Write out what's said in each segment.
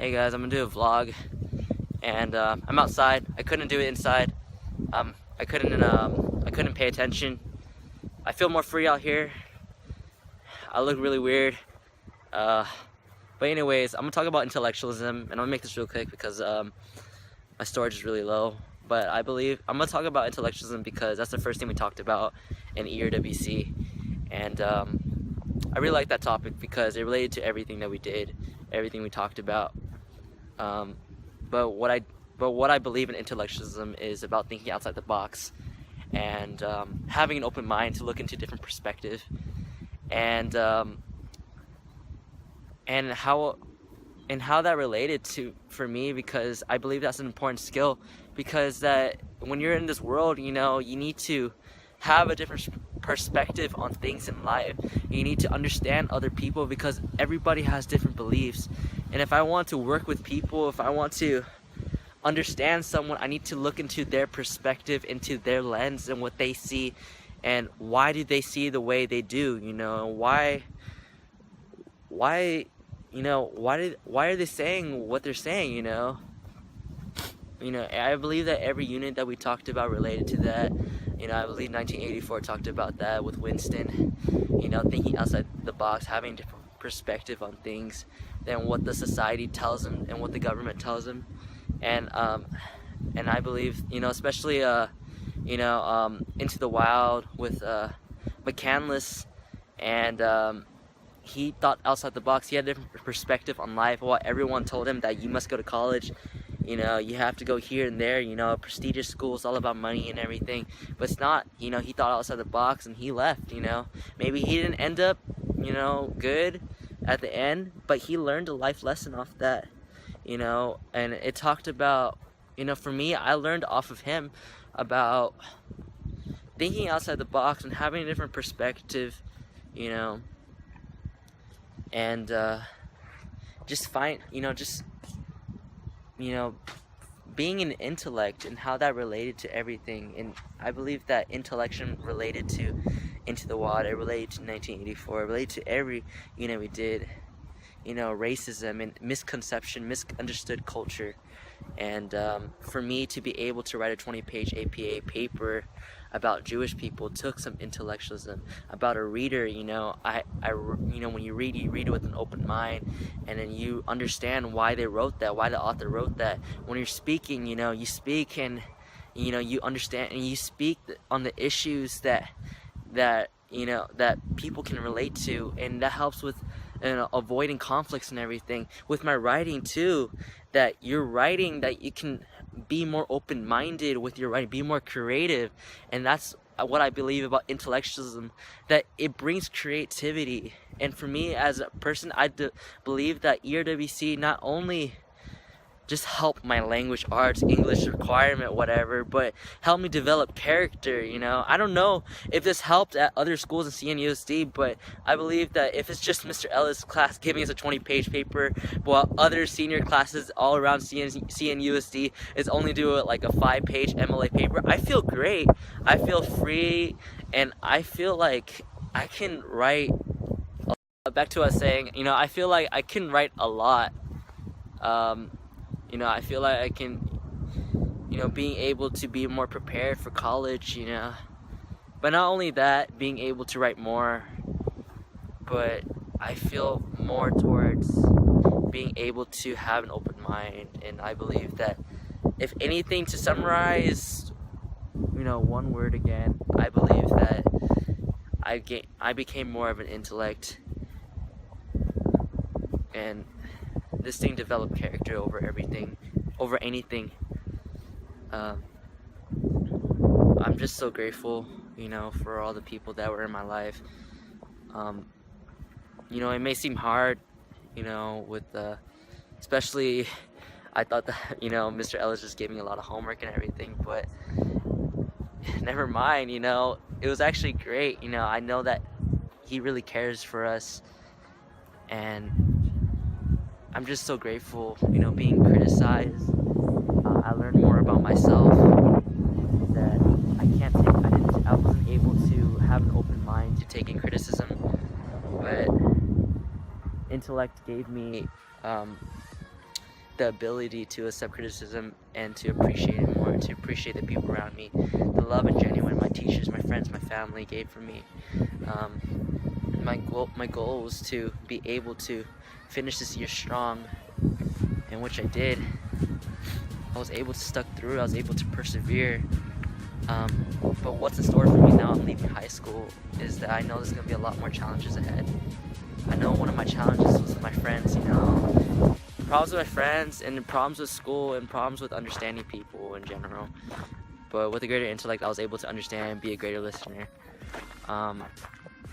Hey guys, I'm gonna do a vlog, and I'm outside. I couldn't do it inside. I couldn't pay attention. I feel more free out here. I look really weird. Uh, but anyways, I'm gonna talk about intellectualism, and I'm gonna make this real quick because my storage is really low. But I believe I'm gonna talk about intellectualism because that's the first thing we talked about in ERWC, and I really like that topic because it related to everything that we did, everything we talked about. But what I believe in intellectualism is about thinking outside the box and having an open mind to look into different perspective, and how that related to for me, because I believe that's an important skill, because that when you're in this world, you know, you need to have a different perspective on things in life. You need to understand other people because everybody has different beliefs, and if I want to work with people, if I want to understand someone, I need to look into their perspective, into their lens and what they see, and why do they see the way they do, you know, why are they saying what they're saying, you know. I believe that every unit that we talked about related to that. I believe 1984 talked about that with Winston, thinking outside the box, having different perspective on things than what the society tells them and what the government tells them. And I believe, especially Into the Wild with McCandless, and he thought outside the box. He had a different perspective on life. While everyone told him that you must go to college, you have to go here and there, prestigious schools, all about money and everything. But it's not, he thought outside the box and he left, Maybe he didn't end up, good at the end, but he learned a life lesson off that, and it talked about, for me, I learned off of him about thinking outside the box and having a different perspective, and being an intellect and how that related to everything. And I believe that intellection related to Into the Wild, it related to 1984, it related to every unit we did, racism and misconception, misunderstood culture. And for me to be able to write a 20-page APA paper about Jewish people took some intellectualism. About a reader, when you read it with an open mind, and then you understand why they wrote that, why the author wrote that. When you're speaking, you speak, and you understand, and you speak on the issues that people can relate to, and that helps with avoiding conflicts and everything. With my writing too, that you're writing, that you can be more open-minded with your writing, be more creative. And that's what I believe about intellectualism, that it brings creativity. And for me as a person, I believe that ERWC not only just help my language arts, English requirement, whatever, but help me develop character, I don't know if this helped at other schools in CNUSD, but I believe that if it's just Mr. Ellis' class giving us a 20-page paper, while other senior classes all around CNUSD is only doing like a 5-page MLA paper, I feel great, I feel free, and I feel like I can write. Back to us saying, I feel like I can write a lot. I feel like I can, being able to be more prepared for college, But not only that, being able to write more, but I feel more towards being able to have an open mind. And I believe that, if anything, to summarize, one word again, I believe that I became more of an intellect, and this thing developed character over everything, over anything. I'm just so grateful, for all the people that were in my life. It may seem hard, with especially, I thought that, Mr. Ellis just gave me a lot of homework and everything, but never mind, it was actually great. I know that he really cares for us, and I'm just so grateful, being criticized. I learned more about myself, that I wasn't able to have an open mind to taking criticism, but intellect gave me the ability to accept criticism and to appreciate it more, to appreciate the people around me, the love and genuine my teachers, my friends, my family gave for me. My goal was to be able to finish this year strong, and which I did. I was able to stuck through. I was able to persevere. But what's in store for me now I'm leaving high school is that I know there's gonna be a lot more challenges ahead. I know one of my challenges was with my friends, you know, problems with my friends and problems with school and problems with understanding people in general. But with a greater intellect, I was able to understand and be a greater listener.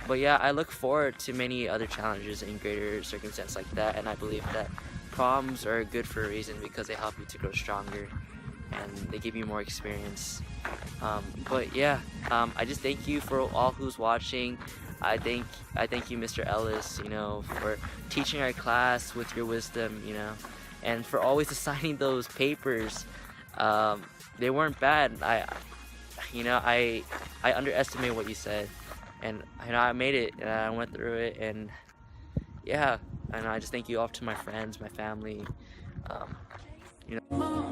But yeah, I look forward to many other challenges in greater circumstances like that, and I believe that problems are good for a reason because they help you to grow stronger and they give you more experience. But yeah, I just thank you for all who's watching. I thank you, Mr. Ellis, you know, for teaching our class with your wisdom, you know, and for always assigning those papers. They weren't bad. I underestimated what you said, and I made it, and I went through it, and yeah, and I just thank you all to my friends, my family, you know.